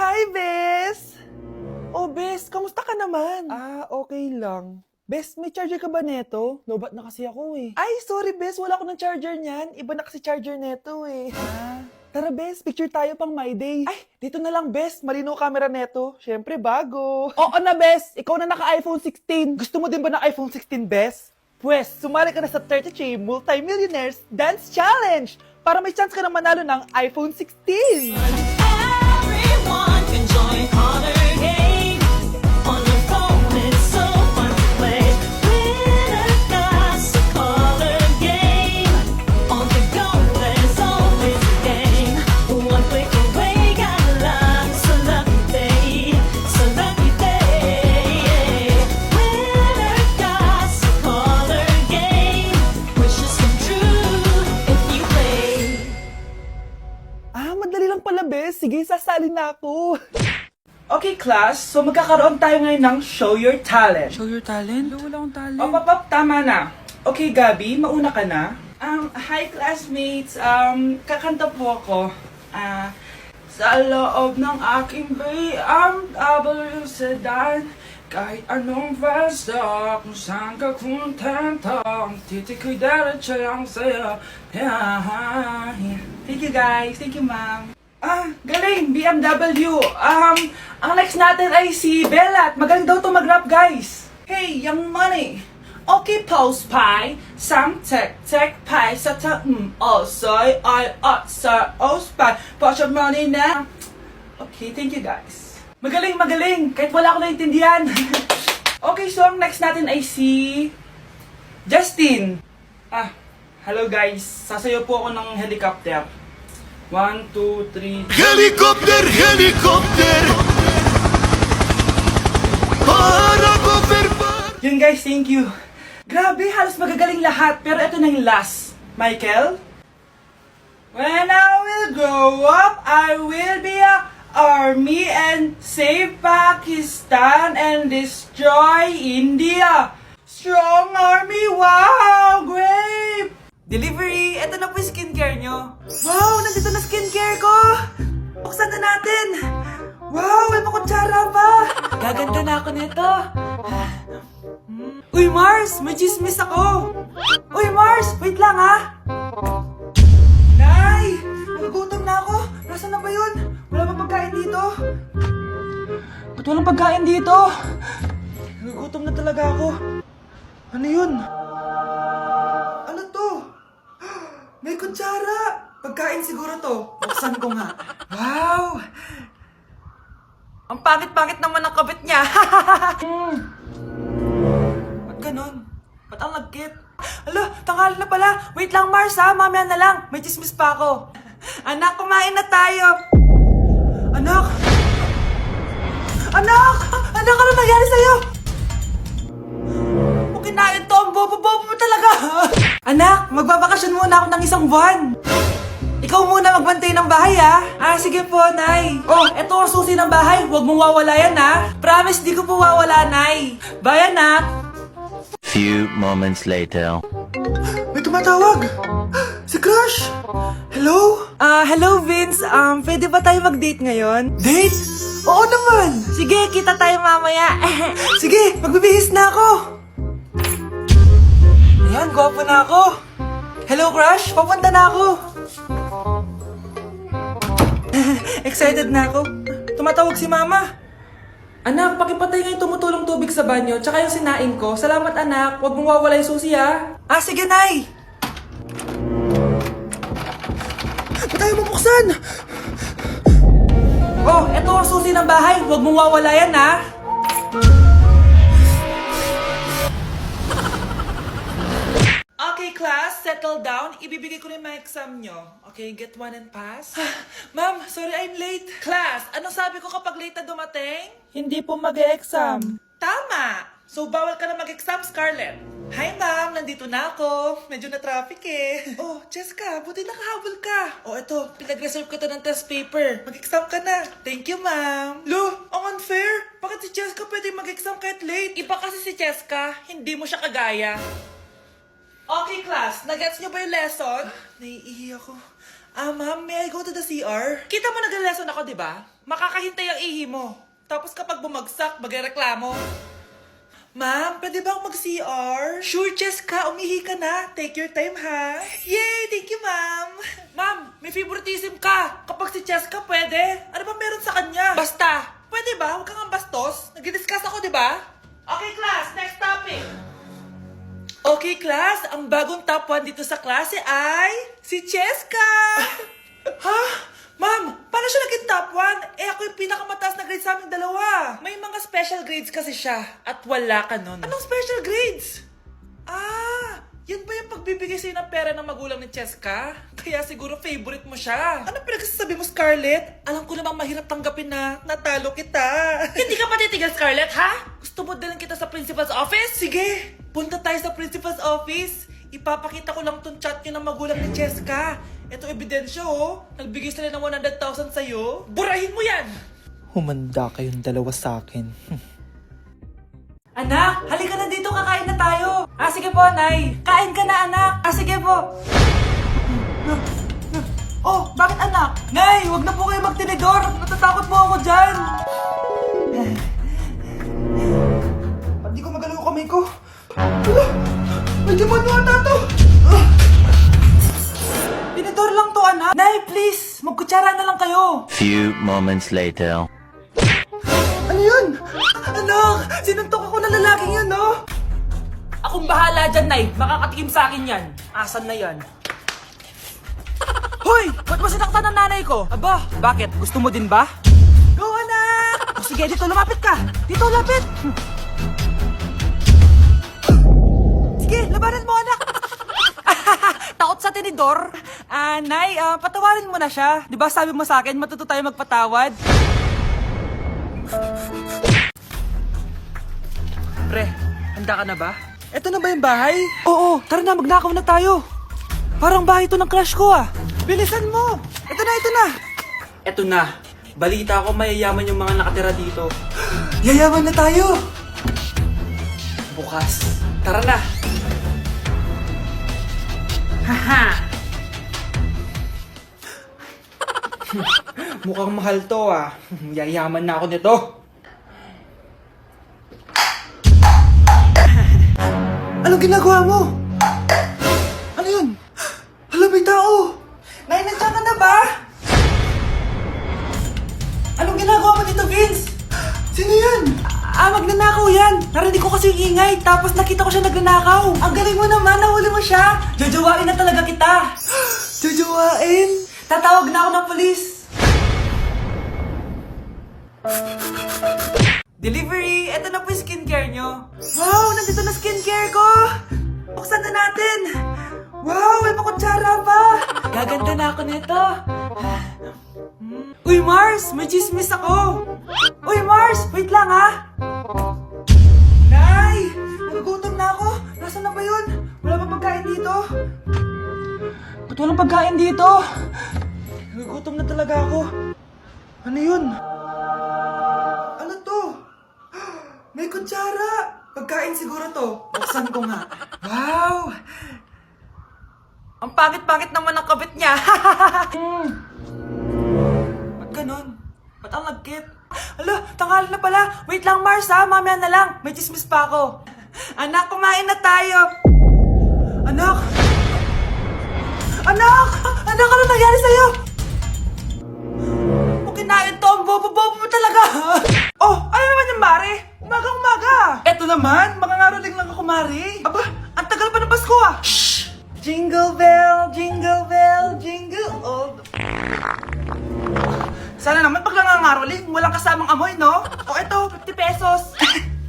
Hi, Bes! Oh, Bes, kamusta ka naman? Okay lang. Bes, may charger ka ba neto? Lobat na kasi ako eh. Ay, sorry Bes, wala ko ng charger niyan. Iba na kasi charger neto eh. Tara Bes, picture tayo pang my day. Ay, dito na lang Bes, malinaw camera neto. Syempre bago. Oo na Bes, ikaw na naka-iPhone 16. Gusto mo din ba ng iPhone 16 Bes? Pwes, sumali ka na sa 33 Multi-Millionaires Dance Challenge para may chance ka na manalo ng iPhone 16. Everyone can join Honor Game. On the phone, it's so fun to play. Winner got a color game. On the go, there's always a game. One click away, got a lot. So lucky day, so lucky day. Winner got a color game. Wishes come true if you play. Madali lang pala, Bes. Sige, sasali na ako. Okay, class. So, magkakaroon tayo ngayon ng Show Your Talent. Show your talent? Wala akong talent. Tama na. Okay, Gabi, mauna ka na. Hi, classmates. Kakanta po ako. Sa loob ng aking BMW sedan, kahit anong basta, kung saan ka kontento, ang titik ko'y diretso lang sa'yo. Thank you guys, thank you ma'am. Galing, BMW. Ang next natin ay si Bella. Magaling daw to mag-rap guys. Hey, Young Money. Okay, post pie. Sang tek pie sa ta soy I sa pie. Put your money na. Okay, thank you guys. Magaling. Kahit wala ko naintindihan. Okay, so ang next natin ay si Justin. Hello guys. Sasayaw po ako ng helicopter. 1, 2, 3. Helicopter, helicopter. Para governar. Yun guys, thank you. Grabe, halos magagaling lahat. Pero ito na yung last. Michael? When I will grow up, I will be a army and save Pakistan and destroy India. Strong army, wow, great! Delivery, eto na po yung skincare nyo. Wow, nandito na skincare ko! Buksan na natin! Wow, may pakutsara pa! Gaganda na ako nito. Uy, Mars! May chismis ako! Uy, Mars! Wait lang, ha! Nay! Nagugutom na ako! Nasaan na ba yun? Wala pa pagkain dito? Ba't walang pagkain dito? Nagugutom na talaga ako. Ano yun? Ano to? May kutsara! Pagkain siguro to. Buksan ko nga. Wow! Ang pangit-pangit naman ang kabit niya. Ba't ganun? Ba't ang lagkit? Alo, tanghali na pala. Wait lang, Mars ha. Mamaya na lang. May chismis pa ako. Anak, kumain na tayo. Anak! Anak! Anak, ano nangyari sa'yo? Kung kinain to, ang bobo-bobo mo talaga. Anak, magbabakasyon muna ako ng 1 buwan. Ikaw muna magbantay ng bahay, ha? Sige po, Nay. Oh, eto ang susi ng bahay. Huwag mong wawala yan, ha? Promise, di ko po wawala, Nay. Bye, anak. Few moments later. May tumatawag. Si Crush. Hello? Hello, Vince. Pwede ba tayo mag-date ngayon? Date? Oo naman. Sige, kita tayo mamaya. Sige, magbibihis na ako. Ayan, gwapo na ako. Hello, Crush. Papunta na ako. Excited na ako. Tumatawag si Mama. Anak, pakipatay nga yung tumutulong tubig sa banyo, tsaka yung sinain ko. Salamat, anak. Huwag mong wawala yung susi, ha? Sige, Nay. Ba't tayo mabuksan? Oh, eto ang susi ng bahay. Huwag mong wawala yan, ha? Okay, class, settle down. Ibibigay ko na yung mga exam nyo. Okay, get 1 and pass. Ma'am, sorry I'm late. Class, anong sabi ko kapag late na dumating? Hindi po mag-e-exam. Tama! So, bawal ka na mag-exam, Scarlett. Hi, ma'am. Nandito na ako. Medyo na-traffic eh. Oh, Jessica, buti nakahabol ka. Oh, eto. Pinag-reserve ko to ng test paper. Mag-exam ka na. Thank you, ma'am. Lo, ang unfair. Bakit si Jessica pwede mag-exam kahit late? Iba kasi si Jessica. Hindi mo siya kagaya. Okay, class. Nagets niyo ba yung lesson? Naiihi ako. Ma'am, may I go to the CR? Kita mo nag-lesson ako, di ba? Makakahintay ang ihi mo. Tapos kapag bumagsak, magreklamo. Ma'am, pwede ba akong mag-CR? Sure, Cheska. Umihi ka na. Take your time, ha? Yay! Thank you, ma'am. Ma'am, may favoritism ka. Kapag si Cheska, pwede. Ano ba meron sa kanya? Basta. Pwede ba? Huwag kang bastos. Nag-discuss ako, di ba? Okay, class. Next topic. Okay, class. Ang bagong top 1 dito sa klase ay si Cheska. Ha? Ma'am, paano siya naging top 1? Eh, ako yung pinakamataas na grade sa aming dalawa. May mga special grades kasi siya. At wala ka nun. Anong special grades? Yan ba yung pagbibigay sa'yo ng pera ng magulang ni Cheska? Kaya siguro favorite mo siya. Ano pinagsasabi mo, Scarlett? Alam ko namang mahirap tanggapin na natalo kita. Hindi ka patitigil, Scarlett, ha? Gusto mo dalhin kita sa principal's office? Sige, punta tayo sa principal's office. Ipapakita ko lang tong chat niyo ng magulang ni Cheska. Ito ebidensya, oh. Nagbigay sila ng 100,000 sa'yo. Burahin mo yan! Humanda kayong dalawa sa akin. Anak, halika na dito, kakain na tayo. Sige po, Nay. Kain ka na, anak. Sige po. Oh, bakit anak? Nay, wag na po kayo magtinidor. Natatakot po ako dyan. Hindi ko magalaw yung kamay ko. May demonyo ata to. Tinidor lang to, anak. Nay, please. Magkutsara na lang kayo. Few moments later. Ano yun? Anak, sinuntok ako ng lalaking yun, no? Akong bahala dyan, Nay. Makakatikim sa akin yan. Asan na yan? Hoy! Ba't mo sinaktan ng nanay ko? Aba, bakit? Gusto mo din ba? Go, anak! O sige, dito, lumapit ka. Dito, lapit. Sige, labanan mo, anak. Takot sa tinidor? Nay, patawarin mo na siya. Di ba sabi mo sa akin, matuto tayo magpatawad? Pre, handa ka na ba? Eto na ba yung bahay? Oo, tara na, magnakaw na tayo. Parang bahay to ng crush ko, ah. Bilisan mo! Ito na, ito na! Eto na. Balita ko mayayaman yung mga nakatira dito. Yayaman na tayo! Bukas. Tara na! Haha! Mukhang mahal to, ah. Yayaman na ako nito. Anong ginagawa mo? Ano yun? Hala, may tao! Nay, nandiyan ka na ba? Anong ginagawa mo dito, Vince? Sino yan? Magnanakaw yan! Narinig ko kasi yung ingay, tapos nakita ko siya nagnanakaw. Ang galing mo naman, nahuli mo siya! Jojowain na talaga kita! Jojowain? Tatawag na ako ng polis! Delivery! Ito na po yung skincare nyo. Wow! Nandito na skincare ko! Buksan na natin! Wow! May pakutsara pa! Gaganda na ako nito! Uy, Mars! May chismis ako! Uy, Mars! Wait lang, ha! Nay! Nagugutom na ako! Nasaan na ba yun? Wala pa pagkain dito? Ba't walang pagkain dito? Nagugutom na talaga ako. Ano yun? Ano to? May kutsara! Pagkain siguro to. Buksan ko nga. Wow! Ang pangit-pangit naman ang kabit niya. Ba't ganun? Ba't ang lagkit? Hala, tanghali na pala. Wait lang, Mars, ha? Mamaya na lang. May chismis pa ako. Anak, kumain na tayo. Anak! Anak! Anak, ano nangyari sa'yo? Kung kinain to, ang bobo-bobo mo talaga. Oh, ano naman yung Mari? Umaga-umaga. Eto naman, makangaraling lang ako, Mari. Aba, ang tagal pa ng Pasko, ah. Shh! Jingle bell, jingle bell, jingle all the... Sana naman pag nangangaroling, walang kasamang amoy, no? O eto, 50 pesos.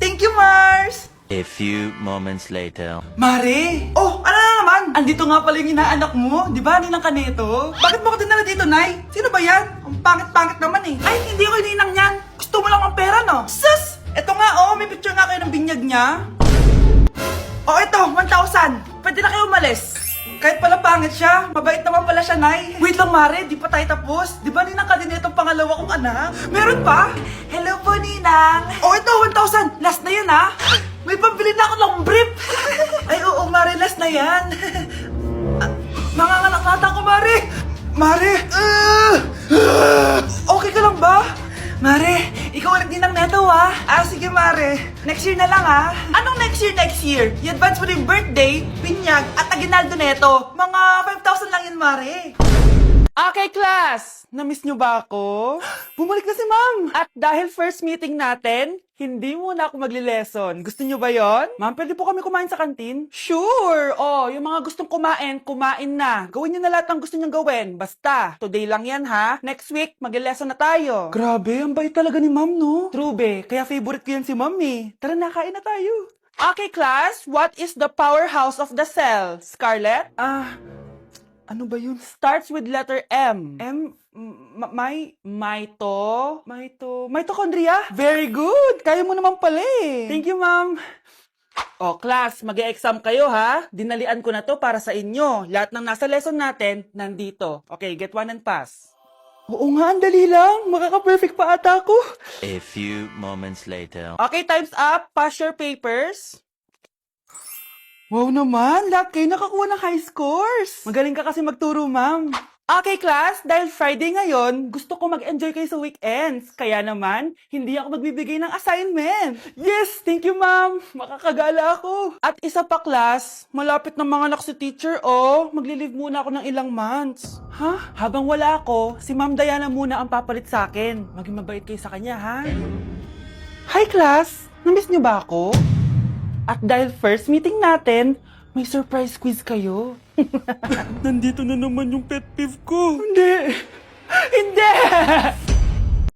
Thank you, Mars! A few moments later. Mari! Oh, ano na naman? Andito nga pala yung inaanak mo. Di ba, ninang ka nito? Bakit mo ko dinala dito, Nay? Sino ba yan? Ang pangit-pangit naman eh. Ay, hindi ko ninang yan. Gusto mo lang ang pera, no? Sus! Eto nga, oh. May picture nga kayo ng binyag niya. Oh, eto, 1,000. Pwede na kayo umalis. Kahit pala pangit siya, mabait naman pala siya, Nay. Wait lang, Mare, di pa tayo tapos. Di ba ninang ka din itong pangalawa kong anak? Meron pa? Hello po, Ninang. Oh, ito, 1,000. Last na yun, ha? May pambili na ako ng brief. Ay, oo, Mare, last na yan. Mga anak nata ko, Mare. Mare! Okay ka lang ba? Mare, ikaw ang nagdinang neto ah. Sige Mare. Next year na lang ah. Anong next year? I-advance mo na yung birthday, pinyag, at aginaldo neto. Mga 5,000 lang yun Mare. Okay, class! Namiss nyo ba ako? Bumalik na si ma'am! At dahil first meeting natin, hindi muna ako magli-lesson. Gusto nyo ba yon? Ma'am, pwede po kami kumain sa kantin? Sure! Oh, yung mga gustong kumain, kumain na. Gawin nyo na lahat ng gusto nyo gawin. Basta, today lang yan ha. Next week, magli-lesson na tayo. Grabe, ang bait talaga ni ma'am, no? True, be. Kaya favorite ko yan si ma'am eh. Tara na, kain na tayo. Okay, class. What is the powerhouse of the cell? Scarlett? Ano ba yun? Starts with letter M. Mitochondria? Very good! Kaya mo naman pala eh. Thank you, ma'am. Oh, class, mag-e-exam kayo ha. Dinalian ko na to para sa inyo. Lahat ng nasa lesson natin, nandito. Okay, get one and pass. Oo nga, ang dali lang. Makaka-perfect pa ata ako. A few moments later. Okay, time's up. Pass your papers. Wow naman, lahat kayo nakakuha ng high scores. Magaling ka kasi magturo, ma'am. Okay, class, dahil Friday ngayon, gusto ko mag-enjoy kayo sa weekends. Kaya naman, hindi ako magbibigay ng assignment. Yes, thank you, ma'am. Makakagala ako. At isa pa, class, malapit na mga anak si teacher, oh. Magli-leave muna ako ng ilang months. Ha? Habang wala ako, si Ma'am Diana muna ang papalit sa akin. Maging mabait kayo sa kanya, ha? Hi, class. Namiss niyo ba ako? At dahil first meeting natin, may surprise quiz kayo. Nandito na naman yung pet peeve ko. Hindi!